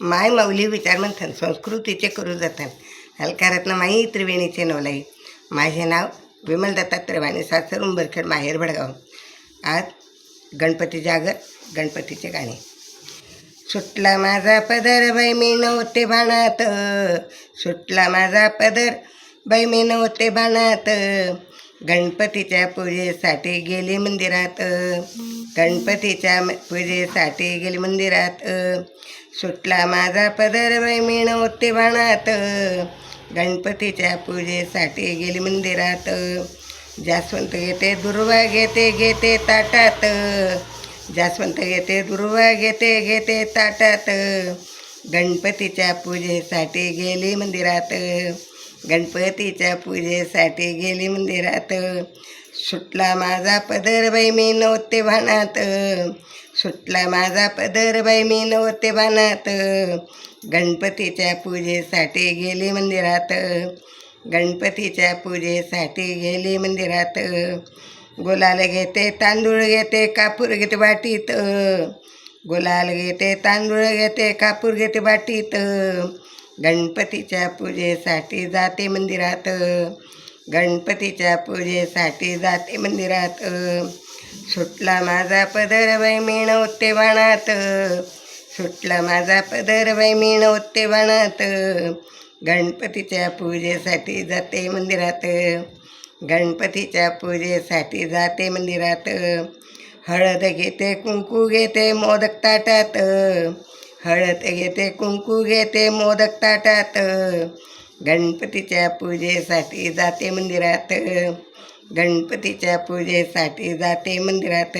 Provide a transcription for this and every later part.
माय माऊली विचारमंथन संस्कृतीचे करू जतन हलकारत्न माई त्रिवेणीचे नवलाई. माझे नाव विमल दत्तात्रय वाणी, सासर उंबरखेड, माहेर भडगाव. आज गणपती जागर, गणपतीचे गाणे. सुटला माझा पदर बाई मी नव्हते बाणात, सुटला माझा पदर बाई मी नव्हते बाणात. गणपतीच्या पूजेसाठी गेली मंदिरात, गणपतीच्या पूजेसाठी गेली मंदिरात. सुटला माझा पदर बाई मी नव्हते बाणात, गणपतीच्या पूजेसाठी गेली मंदिरात. जास्वंत घेते दुर्वा घेते घेते ताटात, जास्वंत घेते दुर्वा घेते घेते ताटात. गणपतीच्या पूजेसाठी गेली मंदिरात, गणपतीच्या पूजेसाठी गेली मंदिरात. सुटला माझा पदर बाई मी नव्हते बाणात, सुटला माझा पदर बाई मी नव्हते बाणात. गणपतीच्या पूजेसाठी गेली मंदिरात, गणपतीच्या पूजेसाठी गेली मंदिरात. गुलाल घेते तांदूळ घेते कापूर घेते वाटीत, गुलाल घेते तांदूळ घेते कापूर घेते वाटीत. गणपतीच्या पूजेसाठी जाते मंदिरात, गणपतीच्या पूजेसाठी जाते मंदिरात. सुटला माझा पदर बाई मी नव्हते बाणात, सुटला माझा पदर बाई मी नव्हते बाणात. गणपतीच्या पूजेसाठी जाते मंदिरात, गणपतीच्या पूजेसाठी जाते मंदिरात. हळद घेते कुंकू घेते मोदक ताटात, हळद घेते कुंकू घेते मोदक ताटात. गणपतीच्या पूजेसाठी जाते मंदिरात, गणपतीच्या पूजेसाठी जाते मंदिरात.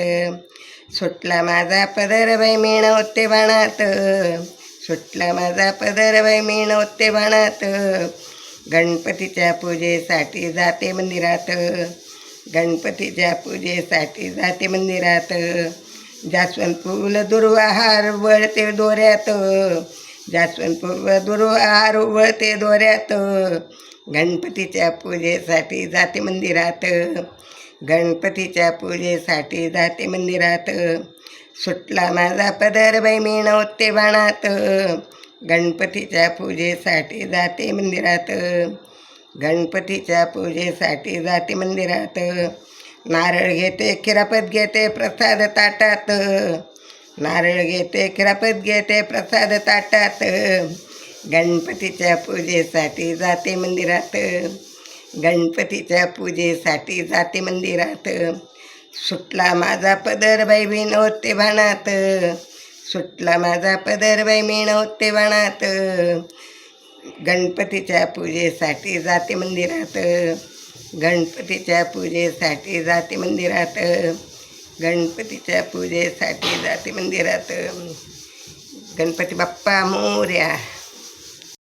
सुटला माझा पदर बाई मी नव्हते बाणात, सुटला माझा पदर बाई मी नव्हते बाणात. गणपतीच्या पूजेसाठी जाते मंदिरात, गणपतीच्या पूजेसाठी जाते मंदिरात. जास्वंद फूल दुर्वा हार वळते दोऱ्यात, जास्वंद फूल दुर्वा हार वळते दोऱ्यात. गणपतीच्या पूजेसाठी जाते मंदिरात, गणपतीच्या पूजेसाठी जाते मंदिरात. सुटला माझा पदर बाई मी नव्हते बाणात, गणपतीच्या पूजेसाठी जाते मंदिरात, गणपतीच्या पूजेसाठी जाते मंदिरात. नारळ घेते खिरापत घेते प्रसाद ताटात, नारळ घेते खिरापत घेते प्रसाद ताटात. गणपतीच्या पूजेसाठी जाते मंदिरात, गणपतीच्या पूजेसाठी जाते मंदिरात. सुटला माझा पदर बाई मी नव्हते बाणात, सुटला माझा पदर बाई मी नव्हते बाणात. गणपतीच्या पूजेसाठी जाते मंदिरात, गणपतीच्या पूजेसाठी जाते मंदिरात, गणपतीच्या पूजेसाठी जाते मंदिरात. गणपती बाप्पा मोरया.